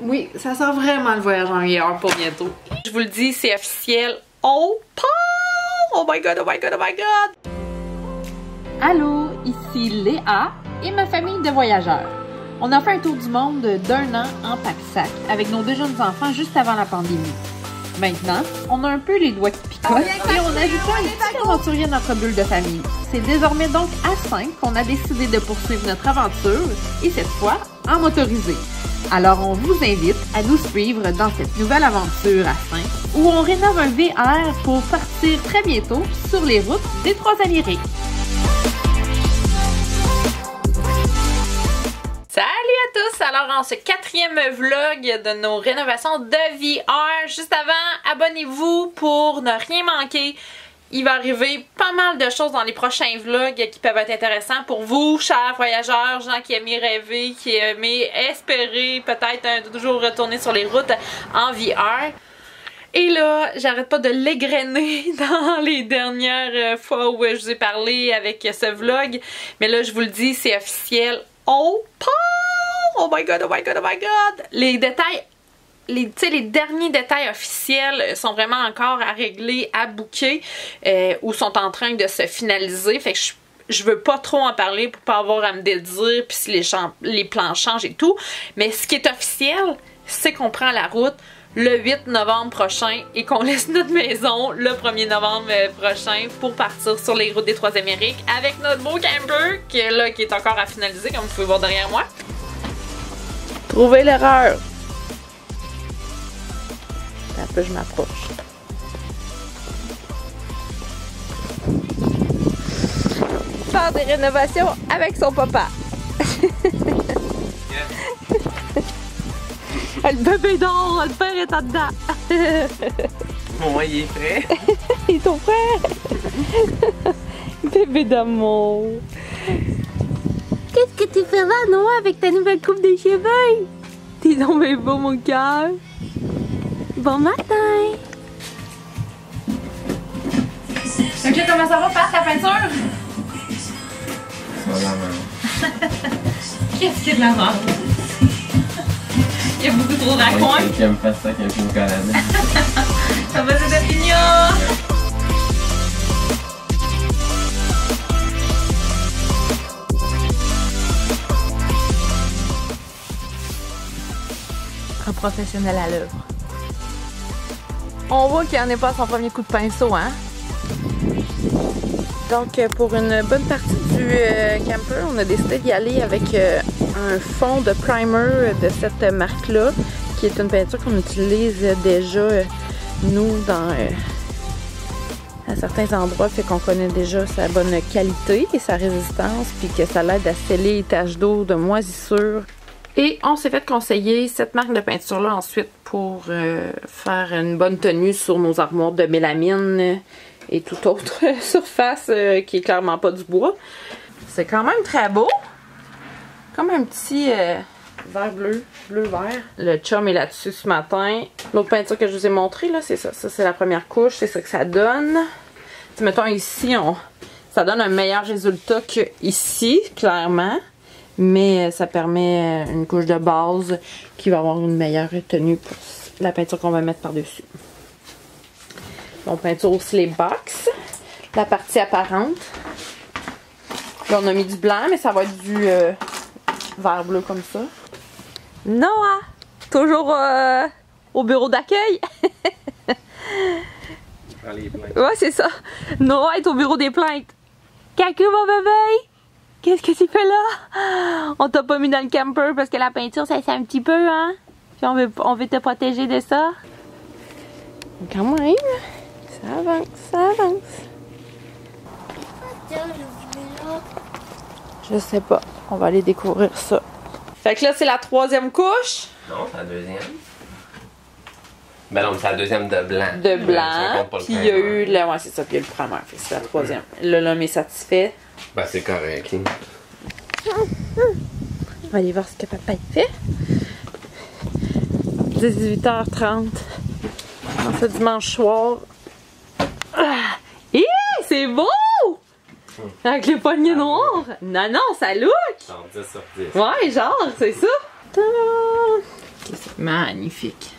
Oui, ça sent vraiment le voyage en VR pour bientôt. Je vous le dis, c'est officiel. On part! Oh my god, oh my god, oh my god! Allô, ici Léa et ma famille de voyageurs. On a fait un tour du monde d'1 an en pack-sac avec nos 2 jeunes enfants juste avant la pandémie. Maintenant, on a un peu les doigts qui picotent et on a ajouté un petit aventurier à notre bulle de famille. C'est désormais donc à 5 qu'on a décidé de poursuivre notre aventure et cette fois en motorisé. Alors on vous invite à nous suivre dans cette nouvelle aventure à 5 où on rénove un VR pour partir très bientôt sur les routes des 3 Amériques. Salut à tous! Alors en ce 4e vlog de nos rénovations de VR, juste avant, abonnez-vous pour ne rien manquer. Il va arriver pas mal de choses dans les prochains vlogs qui peuvent être intéressants pour vous, chers voyageurs, gens qui aiment rêver, qui aiment espérer peut-être toujours retourner sur les routes en VR. Et là, j'arrête pas de l'égrener dans les dernières fois où je vous ai parlé avec ce vlog. Mais là, je vous le dis, c'est officiel. On part! Oh my god, oh my god, oh my god! Les détails, les derniers détails officiels sont vraiment encore à régler, à booker, ou sont en train de se finaliser. Fait que je veux pas trop en parler pour pas avoir à me dédire, puis si les plans changent et tout. Mais ce qui est officiel, c'est qu'on prend la route le 8 novembre prochain et qu'on laisse notre maison le 1er novembre prochain pour partir sur les routes des 3 Amériques avec notre beau camper qui est encore à finaliser, comme vous pouvez voir derrière moi. Trouvez l'erreur. Un peu, je m'approche. Faire des rénovations avec son papa. Le bébé dort, le père est en dedans. Moi, il est prêt. Il est ton frère. Bébé d'amour. Qu'est-ce que tu fais là, Noah, avec ta nouvelle coupe de cheveux? T'es donc bien beau, mon cœur. Bon matin. Ok, comment ça va, Pat, ta peinture? Ça va la merde. Qu'est-ce qu'il y a de la merde? Il y a beaucoup trop d'accoins. Qui aime faire ça, qui aime au Canada. Ça va, c'est des pignons. Un professionnel à l'œuvre. On voit qu'il en est pas à son premier coup de pinceau, hein? Donc, pour une bonne partie du camper, on a décidé d'y aller avec un fond de primer de cette marque-là, qui est une peinture qu'on utilise déjà, nous, à certains endroits, fait qu'on connaît déjà sa bonne qualité et sa résistance, puis que ça l'aide à sceller les taches d'eau de moisissure. Et on s'est fait conseiller cette marque de peinture-là ensuite pour faire une bonne tenue sur nos armoires de mélamine et toute autre surface qui est clairement pas du bois. C'est quand même très beau. Comme un petit vert bleu-vert. Le chum est là-dessus ce matin. L'autre peinture que je vous ai montrée, là, c'est ça. Ça, c'est la première couche. C'est ça que ça donne. T'sais, mettons ici, ça donne un meilleur résultat qu'ici, clairement. Mais ça permet une couche de base qui va avoir une meilleure tenue pour la peinture qu'on va mettre par-dessus. On peinture aussi les box, la partie apparente. Là, on a mis du blanc, mais ça va être du vert bleu comme ça. Noah! Toujours au bureau d'accueil. Ouais, c'est ça. Noah est au bureau des plaintes. Cacu, mon bébé! Qu'est-ce que tu fais là? On t'a pas mis dans le camper parce que la peinture, ça sent un petit peu, hein? Puis on veut te protéger de ça. Quand même, ça avance, ça avance. Je sais pas. On va aller découvrir ça. Fait que là, c'est la 3e couche. Non, c'est la 2e. Ben non, c'est la 2e de blanc. De blanc. Puis il y a eu... Ouais, c'est ça. Puis il y a eu le primaire. Fait que c'est la 3e. Là, l'homme est satisfait. Ben, c'est correct. On va aller voir ce que papa fait. 18h30. En ce dimanche soir. Ah! Hé! C'est beau! Avec les poignets noirs. Non, non, ça look! Genre 10 sur 10. Ouais, genre, c'est ça. Ta-da! Ok, c'est Magnifique.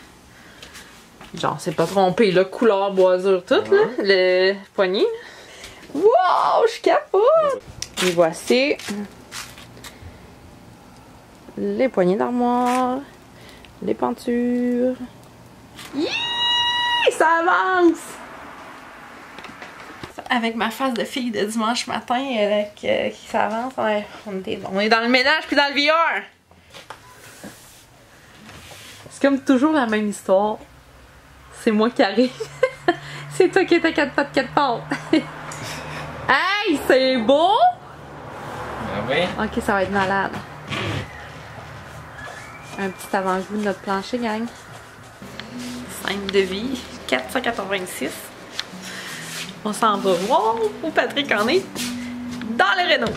Genre, c'est pas trompé, là, couleur boisure toute, là, le poignet. Wow, je capote! Et voici les poignées d'armoire, les pentures. Yeah! Ça avance! Avec ma face de fille de dimanche matin qui s'avance, on est dans le ménage puis dans le VR. C'est comme toujours la même histoire. C'est moi qui arrive. C'est toi qui es à 4 pattes, 4 pattes. Hey, c'est beau! Ah oui? Ok, ça va être malade. Un petit avant-goût de notre plancher, gang. 5 de vie, 486. On s'en va voir où Patrick en est dans le Renault.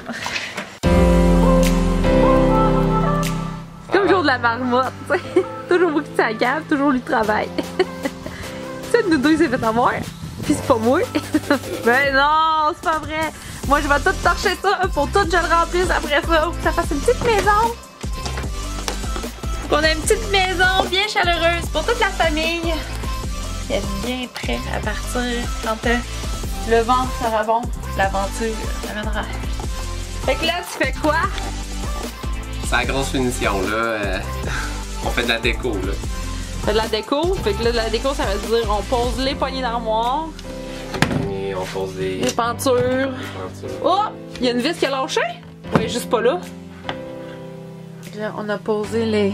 Comme le jour de la marmotte, t'sais. Toujours beaucoup de sa cave, toujours lui travail. C'est nous deux, il s'est fait avoir. Puis c'est pas moi. Mais non, c'est pas vrai. Moi, je vais tout torcher ça pour tout je le remplisse après ça. Pour que ça fasse une petite maison. Pour qu'on ait une petite maison bien chaleureuse pour toute la famille. Qui est bien prêt à partir quand le vent sera bon. L'aventure reviendra. Fait que là, tu fais quoi? C'est la grosse finition, là. On fait de la déco, là. On fait de la déco. Fait que là, de la déco, ça veut dire on pose les poignées d'armoire. Et on pose les pentures. Oh! Il y a une vis qui a lâché? Elle est juste pas là. Là, on a posé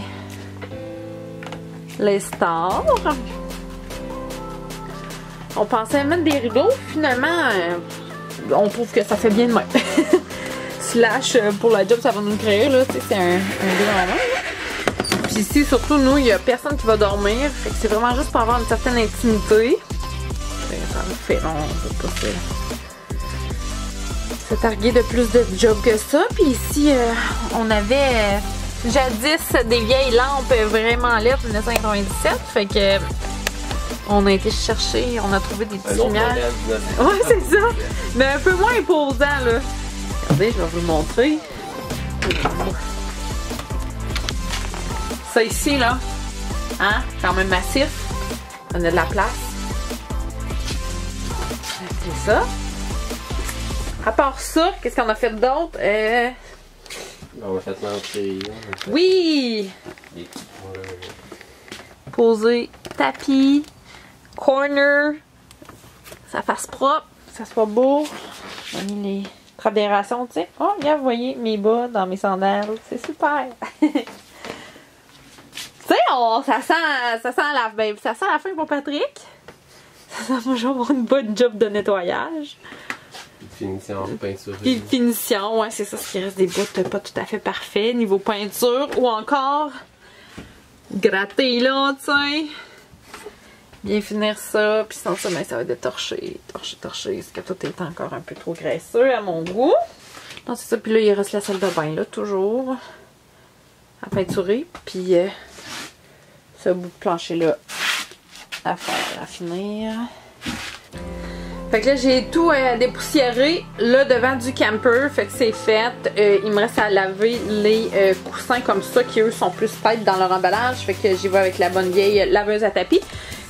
les stores. On pensait mettre des rideaux. Finalement, on trouve que ça fait bien de même. Slash, pour la job, ça va nous créer, là. Tu sais, c'est un grand. Puis ici, surtout, nous, il y a personne qui va dormir. Fait que c'est vraiment juste pour avoir une certaine intimité. Ça me fait long, on peut pas se targuer de plus de job que ça. Puis ici, on avait jadis des vieilles lampes vraiment laides, 1997. Fait que on a été chercher, on a trouvé des petites lumières. Ouais, c'est ça. Mais un peu moins imposant, là. Regardez, je vais vous le montrer. Ça ici, là, hein, quand même massif. On a de la place. C'est ça. À part ça, qu'est-ce qu'on a fait d'autre? On a fait l'entrée. Oui! Des petits points. Poser tapis, corner, ça fasse propre, ça soit beau. On a mis les travérations, tu sais. Oh, regarde, vous voyez mes bas dans mes sandales. C'est super! Tu sais, ça sent la fin pour Patrick. Ça sent toujours avoir une bonne job de nettoyage. Finition, peinture. Puis finition, ouais, c'est ça, ce qui reste des bouts pas tout à fait parfait. Niveau peinture ou encore gratter là, tu sais. Bien finir ça, puis sinon ça, ben, ça va être torcher, parce que tout est encore un peu trop graisseux à mon goût. Non, c'est ça, puis là, il reste la salle de bain, là, toujours à peinturer, puis ce bout de plancher-là à faire, à finir. Fait que là, j'ai tout dépoussiéré, là, devant du camper, fait que c'est fait. Il me reste à laver les coussins comme ça, qui eux sont plus têtes dans leur emballage, fait que j'y vais avec la bonne vieille laveuse à tapis.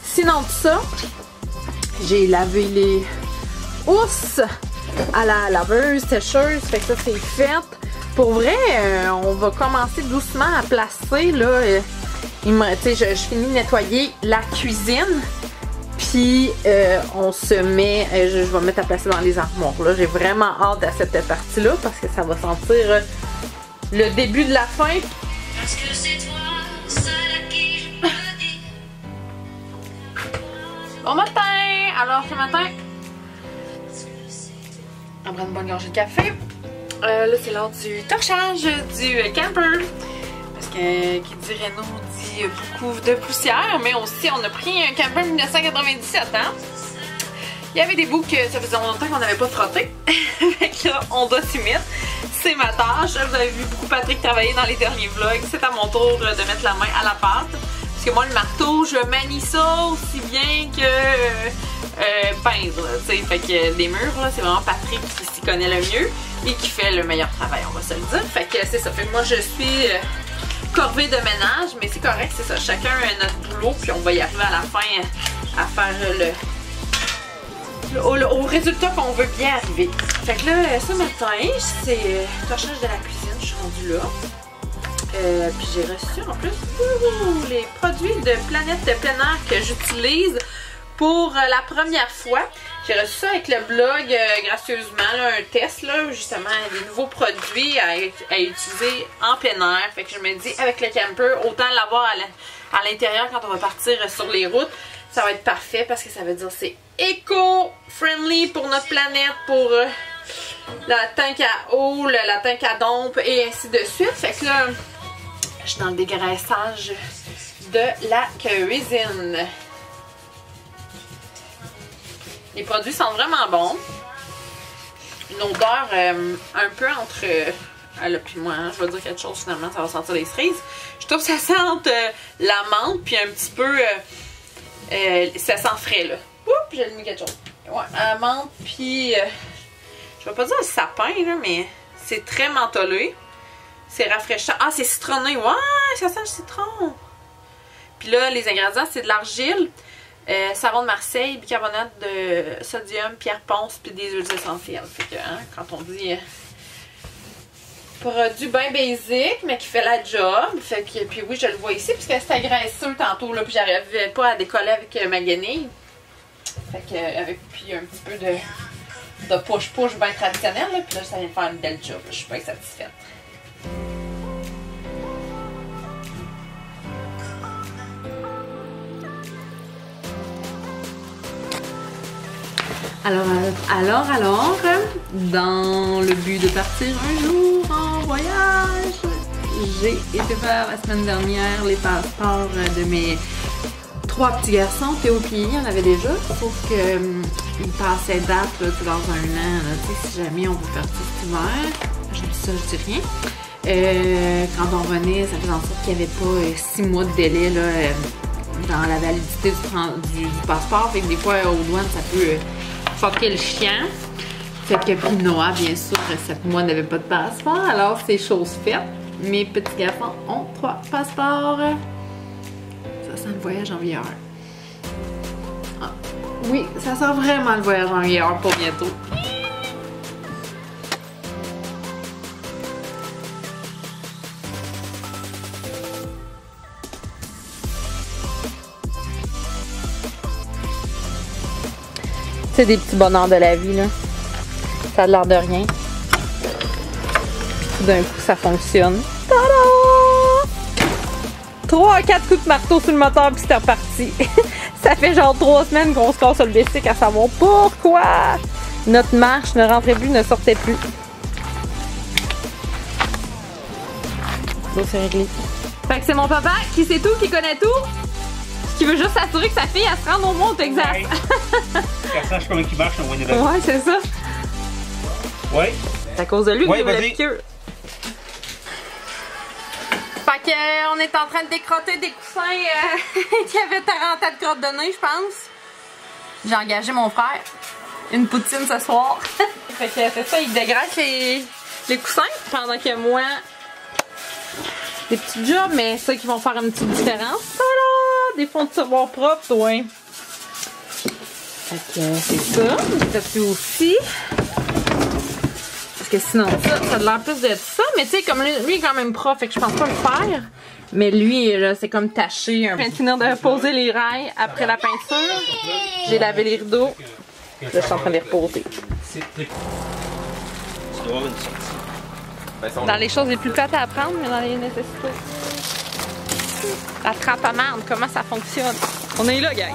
Sinon de ça, j'ai lavé les housses à la laveuse, sécheuse, fait que ça c'est fait. Pour vrai, on va commencer doucement à placer, là, je finis de nettoyer la cuisine, puis on se met, je vais mettre à placer dans les armoires, là. J'ai vraiment hâte à cette partie-là, parce que ça va sentir le début de la fin. Parce que c'est toi, seul à qui je peux dire. Bon matin! Alors ce matin, on prend une bonne gorgée de café. Là c'est l'heure du torchage du camper. Parce que qui dit Renault dit beaucoup de poussière. Mais aussi on a pris un camper 1997, hein? Il y avait des bouts que ça faisait longtemps qu'on n'avait pas frotté. Fait que là on doit s'y mettre. C'est ma tâche. Vous avez vu beaucoup Patrick travailler dans les derniers vlogs. C'est à mon tour de mettre la main à la pâte. Parce que moi, le marteau, je manie ça aussi bien que peindre. T'sais. Fait que les murs, c'est vraiment Patrick qui s'y connaît le mieux et qui fait le meilleur travail, on va se le dire. Fait que c'est ça. Fait que moi, je suis corvée de ménage, mais c'est correct, c'est ça. Chacun a notre boulot, puis on va y arriver à la fin à faire au résultat qu'on veut bien arriver. Fait que là, ce matin, c'est torchage de la cuisine, je suis rendue là. Puis j'ai reçu en plus les produits de Planète de plein air que j'utilise pour la première fois. J'ai reçu ça avec le blog gracieusement, là, un test, là, justement, des nouveaux produits à utiliser en plein air. Fait que je me dis, avec le camper, autant l'avoir à l'intérieur quand on va partir sur les routes. Ça va être parfait parce que ça veut dire c'est éco-friendly pour notre planète, pour la tank à eau, la tank à dompe et ainsi de suite. Fait que là, je suis dans le dégraissage de la cuisine. Les produits sont vraiment bons. Une odeur un peu entre elle puis moi, hein, je vais dire quelque chose finalement, ça va sentir les cerises. Je trouve que ça sent la menthe puis un petit peu ça sent frais là. Oups, j'ai mis quelque chose. Ouais, la menthe puis je vais pas dire le sapin là, mais c'est très mentholé. C'est rafraîchissant. Ah, c'est citronné. Ouais, ça sent le citron. Puis là, les ingrédients, c'est de l'argile, savon de Marseille, bicarbonate de sodium, pierre ponce, puis des huiles essentielles. Fait que, hein, quand on dit produit bien basique, mais qui fait la job. Fait que, puis oui, je le vois ici, puisque c'était graisseux tantôt, là, puis j'arrivais pas à décoller avec ma guenille. Fait que, avec puis un petit peu de push-push bien traditionnel, là, puis là, ça vient de faire une belle job. Je suis bien satisfaite. Alors, dans le but de partir un jour en voyage, j'ai été faire la semaine dernière les passeports de mes 3 petits garçons. Théo et Pili, on avait déjà, sauf qu'ils passaient date là, dans un an. Là, si jamais on veut partir cet hiver, je dis ça, je dis rien. Quand on revenait, ça faisait en sorte qu'il n'y avait pas 6 mois de délai là, dans la validité du passeport. Fait que des fois, aux douanes, ça peut fucker le chien. Fait que puis Noah, bien sûr, 7 mois n'avait pas de passeport. Alors, c'est chose faite. Mes petits garçons ont 3 passeports. Ça sent le voyage en VR. Ah, oui, ça sent vraiment le voyage en VR pour bientôt. C'est des petits bonheurs de la vie, là. Ça a l'air de rien. Puis tout d'un coup, ça fonctionne. Tada! 3 à 4 coups de marteau sur le moteur, puis c'était reparti. Ça fait genre 3 semaines qu'on se casse le bicycle à savoir pourquoi notre marche ne rentrait plus, ne sortait plus. Bon, c'est réglé. Fait que c'est mon papa qui sait tout, qui connaît tout, qui veut juste s'assurer que sa fille, elle se rende au monde au Texas. Ouais. Qu'elle sache comment il marche, on va y aller. Ouais, c'est ça. Ouais. C'est à cause de lui que ouais, vous la piqûre. Fait que, on est en train de décrotter des coussins qui avaient 40 ans de crotte de nez, je pense. J'ai engagé mon frère. Une poutine ce soir. Fait que c'est ça, il dégraisse les coussins pendant que moi, des petits jobs, mais ceux qui vont faire une petite différence. Voilà! Des fonds de tiroir propres, ouais. Fait que c'est ça. J'ai fait aussi. Parce que sinon, ça a l'air plus de ça. Mais tu sais, comme lui est quand même prof, fait que je pense pas le faire. Mais lui, là, c'est comme taché. Je viens de finir de poser les rails après la peinture. J'ai lavé les rideaux. Là, je suis en train de les reposer. Dans les choses les plus plates à apprendre, mais dans les nécessités. La trappe à marde, comment ça fonctionne? On est là, gang.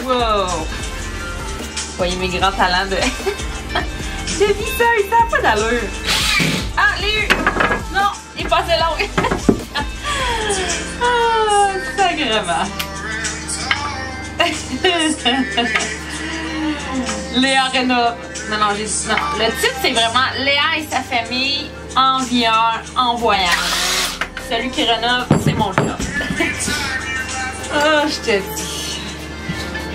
Wow! Voyez mes grands talents de... de visseuse, ça n'a pas d'allure. Ah, les... Non, il est passé long. Ah, sacrément. Léa Renaud. Non, non, j'ai dit non. Le titre, c'est vraiment Léa et sa famille en VR, en voyage. Celui qui rénove, c'est mon job. Ah, je te dis.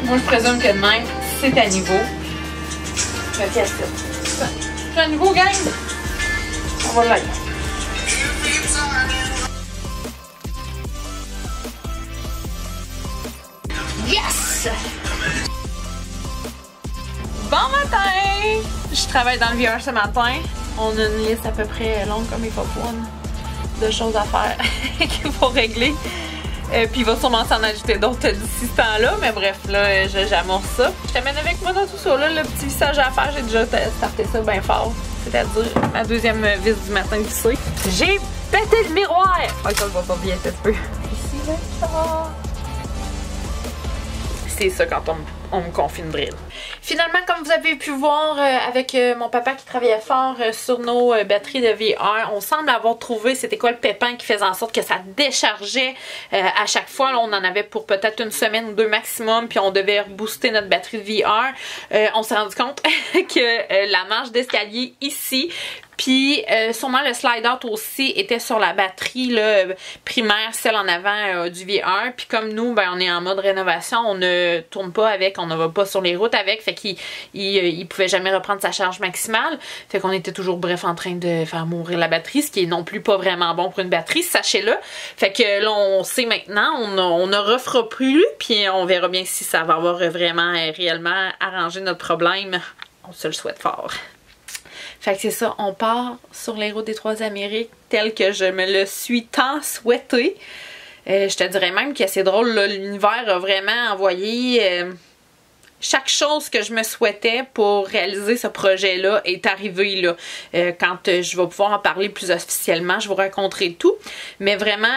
Moi, je présume que demain, c'est à niveau. Je me casse ça. C'est à niveau, gang? On va l'aider. Yes! Bon matin! Je travaille dans le VR ce matin. On a une liste à peu près longue comme il faut de choses à faire qu'il faut régler. Puis il va sûrement s'en ajouter d'autres d'ici ce temps-là. Mais bref, là, j'amorce ça. Je t'amène avec moi dans tout ça. Là, le petit vissage à faire, j'ai déjà starté ça bien fort. C'est-à-dire ma deuxième vis du matin vissée. J'ai pété le miroir! Ok, ça va pas bien, ça se peut. Ici, là, c'est ça quand on me confie une drill. Finalement, comme vous avez pu voir avec mon papa qui travaillait fort sur nos batteries de VR, on semble avoir trouvé c'était quoi le pépin qui faisait en sorte que ça déchargeait à chaque fois. Là, on en avait pour peut-être une semaine ou deux maximum, puis on devait rebooster notre batterie de VR. On s'est rendu compte que la marche d'escalier ici, puis sûrement le slide-out aussi était sur la batterie là, primaire, celle en avant du VR. Puis comme nous, ben, on est en mode rénovation, on ne tourne pas avec, on ne va pas sur les routes avec. Fait qu'il pouvait jamais reprendre sa charge maximale. Fait qu'on était toujours, bref, en train de faire mourir la batterie, ce qui est non plus pas vraiment bon pour une batterie, sachez-le. Fait que là, on sait maintenant, on ne refera plus, puis on verra bien si ça va avoir vraiment, réellement arrangé notre problème. On se le souhaite fort. Fait que c'est ça, on part sur les routes des Trois Amériques tel que je me le suis tant souhaité. Je te dirais même que c'est drôle, l'univers a vraiment envoyé chaque chose que je me souhaitais pour réaliser ce projet-là est arrivé là. Quand je vais pouvoir en parler plus officiellement, je vous raconterai tout. Mais vraiment,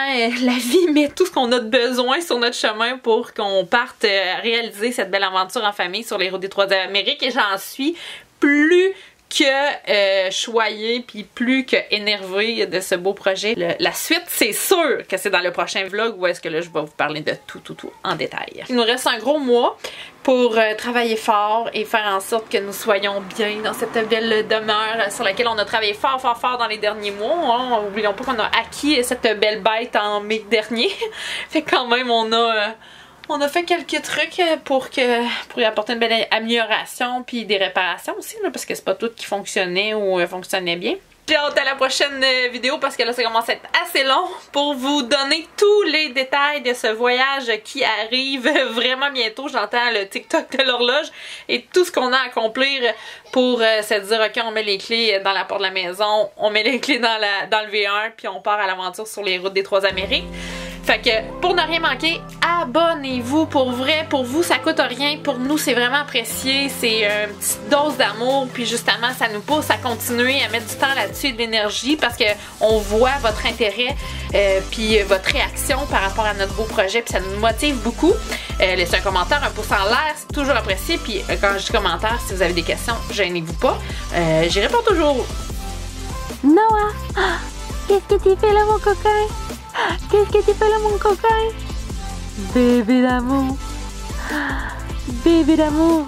la vie met tout ce qu'on a de besoin sur notre chemin pour qu'on parte réaliser cette belle aventure en famille sur les routes des Trois Amériques. Et j'en suis plus que choyée puis plus que énervée de ce beau projet. La suite, c'est sûr que c'est dans le prochain vlog où est-ce que là je vais vous parler de tout en détail. Il nous reste un gros mois pour travailler fort et faire en sorte que nous soyons bien dans cette belle demeure sur laquelle on a travaillé fort dans les derniers mois. Hein. N'oublions pas qu'on a acquis cette belle bête en mai dernier. Fait quand même on a fait quelques trucs pour y apporter une belle amélioration puis des réparations aussi là, parce que c'est pas tout qui fonctionnait ou fonctionnait bien. J'ai hâte à la prochaine vidéo parce que là ça commence à être assez long pour vous donner tous les détails de ce voyage qui arrive vraiment bientôt. J'entends le TikTok de l'horloge et tout ce qu'on a à accomplir pour se dire ok, on met les clés dans la porte de la maison, on met les clés dans le VR puis on part à l'aventure sur les routes des Trois Amériques. Fait que pour ne rien manquer, abonnez-vous pour vrai. Pour vous, ça coûte rien. Pour nous, c'est vraiment apprécié. C'est une petite dose d'amour. Puis justement, ça nous pousse à continuer à mettre du temps là-dessus et de l'énergie parce que on voit votre intérêt puis votre réaction par rapport à notre beau projet. Puis ça nous motive beaucoup. Laissez un commentaire, un pouce en l'air, c'est toujours apprécié. Puis quand je dis commentaire, si vous avez des questions, gênez-vous pas. J'y réponds toujours. Noah, qu'est-ce que tu fais là, mon coquin? Qu'est-ce que tu fais là, mon coquin? Bébé d'amour. Bébé d'amour.